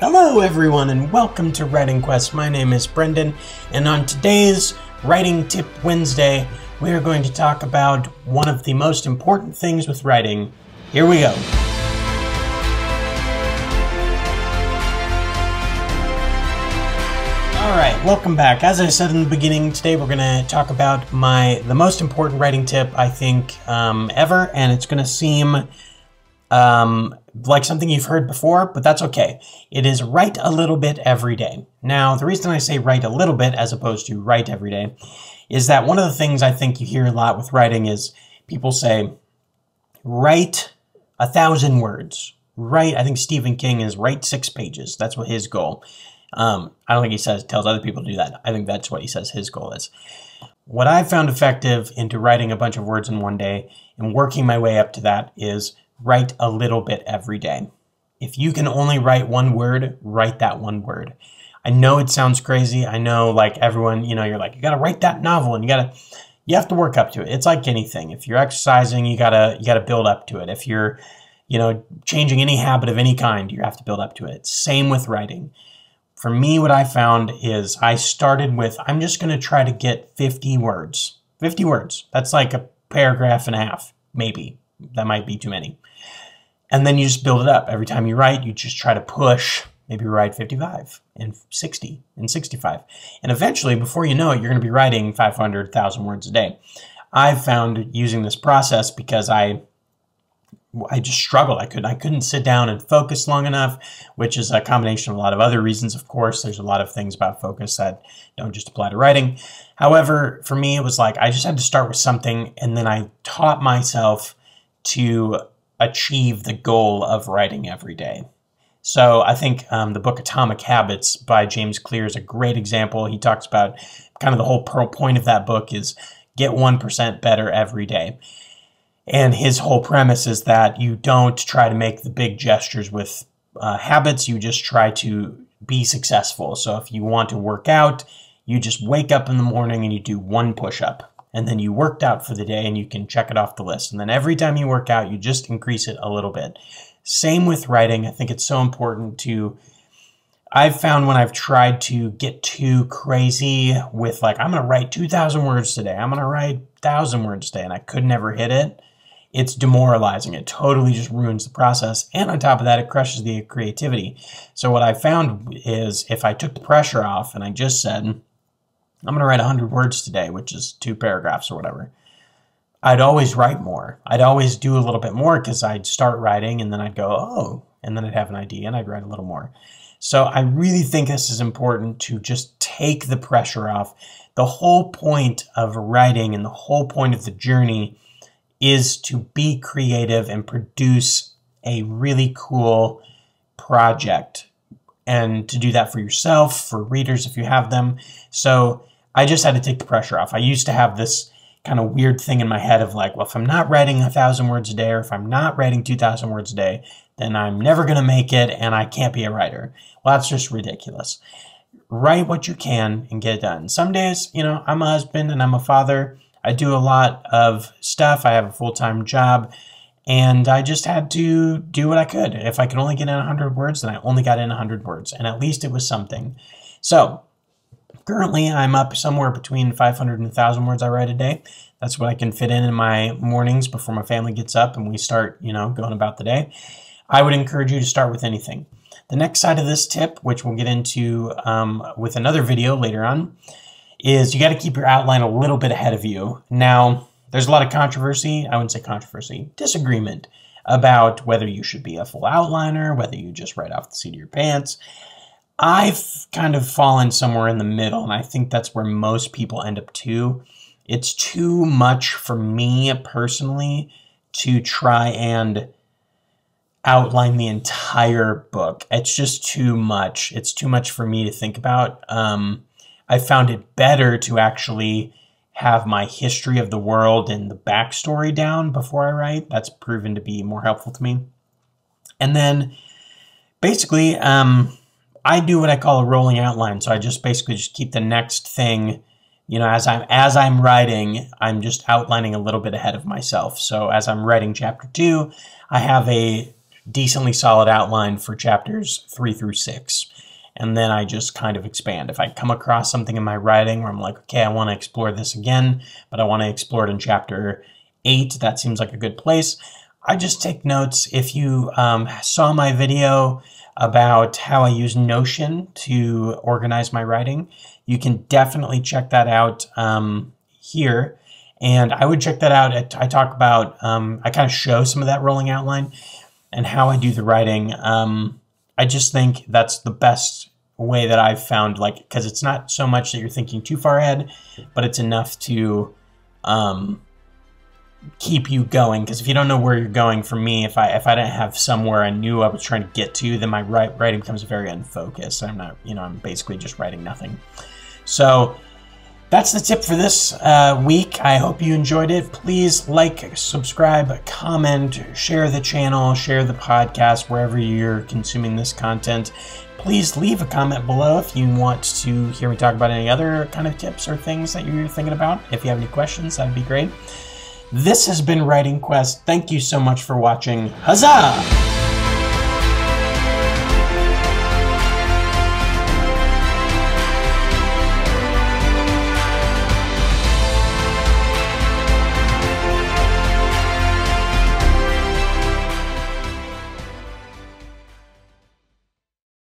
Hello everyone and welcome to Writing Quest. My name is Brendan, and on today's Writing Tip Wednesday, we are going to talk about one of the most important things with writing. Here we go. Alright, welcome back. As I said in the beginning, today we're going to talk about the most important writing tip I think ever, and it's going to seem like something you've heard before, but that's okay. It is write a little bit every day. Now, the reason I say write a little bit as opposed to write every day is that one of the things I think you hear a lot with writing is people say, write 1,000 words. I think Stephen King is write 6 pages. That's what his goal. I don't think he tells other people to do that. I think that's what he says his goal is. What I've found effective into writing a bunch of words in one day and working my way up to that is write a little bit every day. If you can only write one word, write that one word. I know it sounds crazy. I know, like, everyone, you're like, you got to write that novel, and you have to work up to it. It's like anything. If you're exercising, you gotta build up to it. If you're, changing any habit of any kind, you have to build up to it. Same with writing. For me, what I found is I started with, I'm just going to try to get 50 words. 50 words. That's like a paragraph and a half, maybe. That might be too many. And then you just build it up. Every time you write, you just try to push. Maybe you write 55 and 60 and 65. And eventually, before you know it, you're going to be writing 500,000 words a day. I've found using this process because I just struggled. I couldn't sit down and focus long enough, which is a combination of a lot of other reasons, of course. There's a lot of things about focus that don't just apply to writing. However, for me, it was like I just had to start with something, and then I taught myself to achieve the goal of writing every day. So I think the book Atomic Habits by James Clear is a great example. He talks about kind of the whole point of that book is get 1% better every day. And his whole premise is that you don't try to make the big gestures with habits. You just try to be successful. So if you want to work out, you just wake up in the morning and you do 1 push-up. And then you worked out for the day and you can check it off the list. And then every time you work out, you just increase it a little bit. Same with writing. I think it's so important I've found when I've tried to get too crazy with, like, I'm going to write 2,000 words today. I'm going to write 1,000 words today, and I could never hit it. It's demoralizing. It totally just ruins the process. And on top of that, it crushes the creativity. So what I found is if I took the pressure off and I just said, I'm going to write 100 words today, which is 2 paragraphs or whatever, I'd always write more. I'd always do a little bit more because I'd start writing and then I'd go, oh, and then I'd have an idea and I'd write a little more. So I really think this is important to just take the pressure off. The whole point of writing and the whole point of the journey is to be creative and produce a really cool project, and to do that for yourself, for readers if you have them. So I just had to take the pressure off. I used to have this kind of weird thing in my head of like, well, if I'm not writing 1,000 words a day, or if I'm not writing 2,000 words a day, then I'm never going to make it and I can't be a writer. Well, that's just ridiculous. Write what you can and get it done. Some days, I'm a husband and I'm a father. I do a lot of stuff. I have a full-time job, and I just had to do what I could. If I could only get in 100 words, then I only got in 100 words, and at least it was something. So currently, I'm up somewhere between 500 and 1,000 words I write a day. That's what I can fit in my mornings before my family gets up and we start, going about the day. I would encourage you to start with anything. The next side of this tip, which we'll get into with another video later on, is you got to keep your outline a little bit ahead of you. Now, there's a lot of controversy, I wouldn't say controversy, disagreement about whether you should be a full outliner, whether you just write off the seat of your pants. I've kind of fallen somewhere in the middle, and I think that's where most people end up too. It's too much for me personally to try and outline the entire book. It's just too much. It's too much for me to think about. I found it better to actually have my history of the world and the backstory down before I write. That's proven to be more helpful to me. And then basically, I do what I call a rolling outline. So I just basically just keep the next thing, as I'm writing, I'm just outlining a little bit ahead of myself. So as I'm writing chapter 2, I have a decently solid outline for chapters 3 through 6. And then I just kind of expand. If I come across something in my writing where I'm like, okay, I want to explore this again, but I want to explore it in chapter 8, that seems like a good place, I just take notes. If you saw my video about how I use Notion to organize my writing, you can definitely check that out here. And I would check that out. I talk about, I kind of show some of that rolling outline and how I do the writing. I just think that's the best way that I've found, like, because it's not so much that you're thinking too far ahead, but it's enough to keep you going. Because if you don't know where you're going, for me, if I didn't have somewhere I knew I was trying to get to, then my writing becomes very unfocused. I'm not, I'm basically just writing nothing. So that's the tip for this week. I hope you enjoyed it. Please like, subscribe, comment, share the channel, share the podcast wherever you're consuming this content. Please leave a comment below if you want to hear me talk about any other kind of tips or things that you're thinking about. If you have any questions, that'd be great. This has been Writing Quest. Thank you so much for watching. Huzzah!